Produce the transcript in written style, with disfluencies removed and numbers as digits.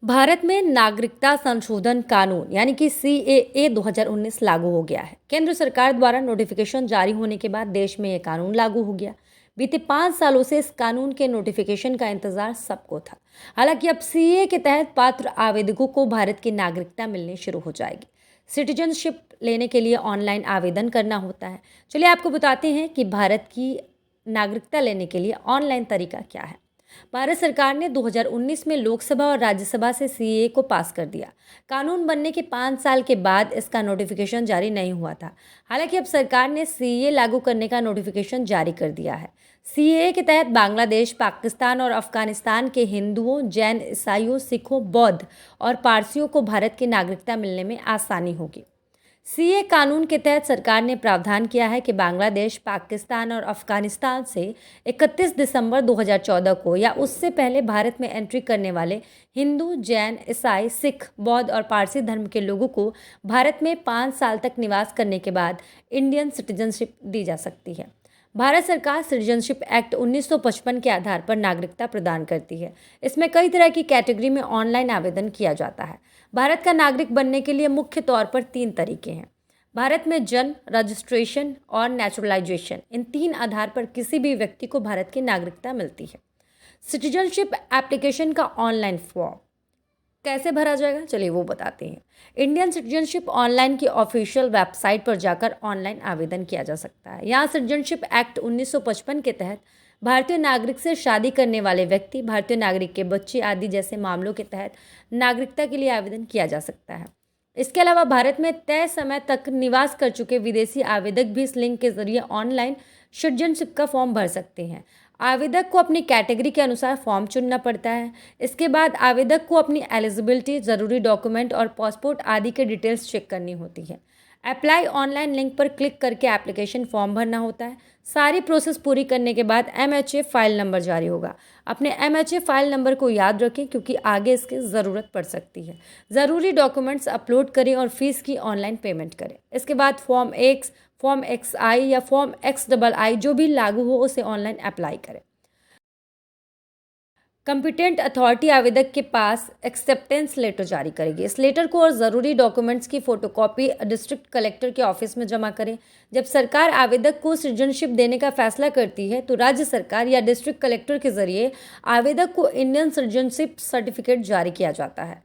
भारत में नागरिकता संशोधन कानून यानी कि सीएए 2019 लागू हो गया है। केंद्र सरकार द्वारा नोटिफिकेशन जारी होने के बाद देश में यह कानून लागू हो गया। बीते 5 सालों से इस कानून के नोटिफिकेशन का इंतजार सबको था। हालांकि अब सीएए के तहत पात्र आवेदकों को भारत की नागरिकता मिलनी शुरू हो जाएगी। सिटीजनशिप लेने के लिए ऑनलाइन आवेदन करना होता है। चलिए आपको बताते हैं कि भारत की नागरिकता लेने के लिए ऑनलाइन तरीका क्या है। भारत सरकार ने 2019 में लोकसभा और राज्यसभा से सीएए को पास कर दिया। कानून बनने के 5 साल के बाद इसका नोटिफिकेशन जारी नहीं हुआ था। हालांकि अब सरकार ने सीएए लागू करने का नोटिफिकेशन जारी कर दिया है। सीएए के तहत बांग्लादेश, पाकिस्तान और अफगानिस्तान के हिंदुओं, जैन, ईसाइयों, सिखों, बौद्ध और पारसियों को भारत की नागरिकता मिलने में आसानी होगी। सीए कानून के तहत सरकार ने प्रावधान किया है कि बांग्लादेश, पाकिस्तान और अफगानिस्तान से 31 दिसंबर 2014 को या उससे पहले भारत में एंट्री करने वाले हिंदू, जैन, ईसाई, सिख, बौद्ध और पारसी धर्म के लोगों को भारत में 5 साल तक निवास करने के बाद इंडियन सिटीजनशिप दी जा सकती है। भारत सरकार सिटीजनशिप एक्ट 1955 के आधार पर नागरिकता प्रदान करती है। इसमें कई तरह की कैटेगरी में ऑनलाइन आवेदन किया जाता है। भारत का नागरिक बनने के लिए मुख्य तौर पर 3 तरीके हैं। भारत में जन्म, रजिस्ट्रेशन और नेचुरलाइजेशन, इन 3 आधार पर किसी भी व्यक्ति को भारत की नागरिकता मिलती है। सिटीजनशिप एप्लीकेशन का ऑनलाइन फॉर्म कैसे भरा जाएगा, चलिए वो बताते हैं। इंडियन सिटीजनशिप ऑनलाइन की ऑफिशियल वेबसाइट पर जाकर ऑनलाइन आवेदन किया जा सकता है। यहाँ सिटीजनशिप एक्ट 1955 के तहत भारतीय नागरिक से शादी करने वाले व्यक्ति, भारतीय नागरिक के बच्चे आदि जैसे मामलों के तहत नागरिकता के लिए आवेदन किया जा सकता है। इसके अलावा भारत में तय समय तक निवास कर चुके विदेशी आवेदक भी इस लिंक के जरिए ऑनलाइन सिटीजनशिप का फॉर्म भर सकते हैं। आवेदक को अपनी कैटेगरी के अनुसार फॉर्म चुनना पड़ता है। इसके बाद आवेदक को अपनी एलिजिबिलिटी, ज़रूरी डॉक्यूमेंट और पासपोर्ट आदि के डिटेल्स चेक करनी होती है। अप्लाई ऑनलाइन लिंक पर क्लिक करके एप्लीकेशन फॉर्म भरना होता है। सारी प्रोसेस पूरी करने के बाद एमएचए फाइल नंबर जारी होगा। अपने एमएचए फाइल नंबर को याद रखें क्योंकि आगे इसकी ज़रूरत पड़ सकती है। ज़रूरी डॉक्यूमेंट्स अपलोड करें और फीस की ऑनलाइन पेमेंट करें। इसके बाद फॉर्म एक्स, फॉर्म XI या फॉर्म XII जो भी लागू हो उसे ऑनलाइन अप्लाई करें। कंपिटेंट अथॉरिटी आवेदक के पास एक्सेप्टेंस लेटर जारी करेगी। इस लेटर को और ज़रूरी डॉक्यूमेंट्स की फोटोकॉपी डिस्ट्रिक्ट कलेक्टर के ऑफिस में जमा करें। जब सरकार आवेदक को सिटीजनशिप देने का फैसला करती है तो राज्य सरकार या डिस्ट्रिक्ट कलेक्टर के जरिए आवेदक को इंडियन सिटीजनशिप सर्टिफिकेट जारी किया जाता है।